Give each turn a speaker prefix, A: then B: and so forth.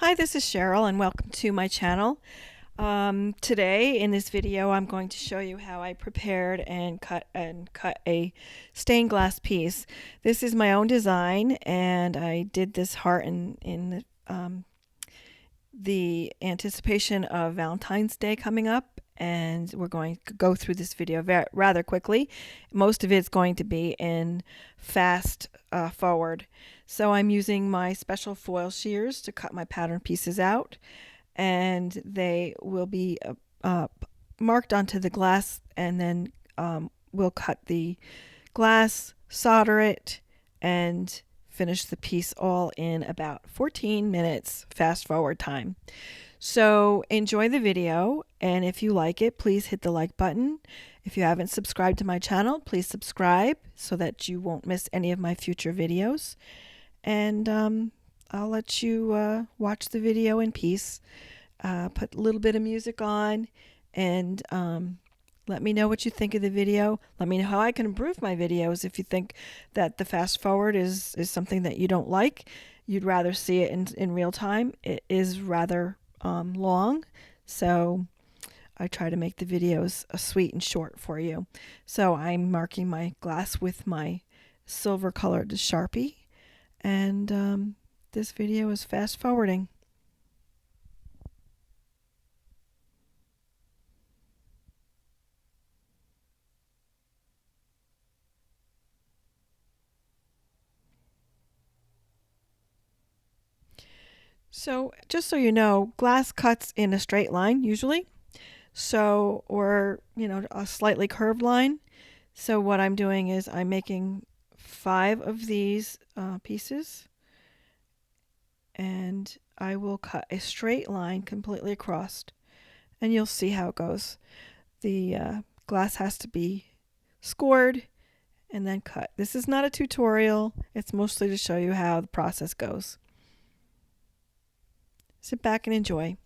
A: Hi, this is Cheryl and welcome to my channel. Today in this video I'm going to show you how I prepared and cut a stained glass piece. This is my own design and I did this heart in the anticipation of Valentine's Day coming up, and we're going to go through this video rather quickly. Most of it's going to be in fast forward. So I'm using my special foil shears to cut my pattern pieces out, and they will be marked onto the glass, and then we'll cut the glass, solder it, and finish the piece all in about 14 minutes fast forward time. So enjoy the video, and if you like it, please hit the like button. If you haven't subscribed to my channel, please subscribe so that you won't miss any of my future videos. And I'll let you watch the video in peace. Put a little bit of music on, and let me know what you think of the video. Let me know how I can improve my videos. If you think that the fast forward is something that you don't like, you'd rather see it in real time. It is rather long, so I try to make the videos sweet and short for you. So I'm marking my glass with my silver colored Sharpie, and this video is fast forwarding. So just so you know, glass cuts in a straight line usually. So, or, a slightly curved line. So what I'm doing is I'm making 5 of these pieces, and I will cut a straight line completely across, and you'll see how it goes. The glass has to be scored and then cut. This is not a tutorial. It's mostly to show you how the process goes. Sit back and enjoy.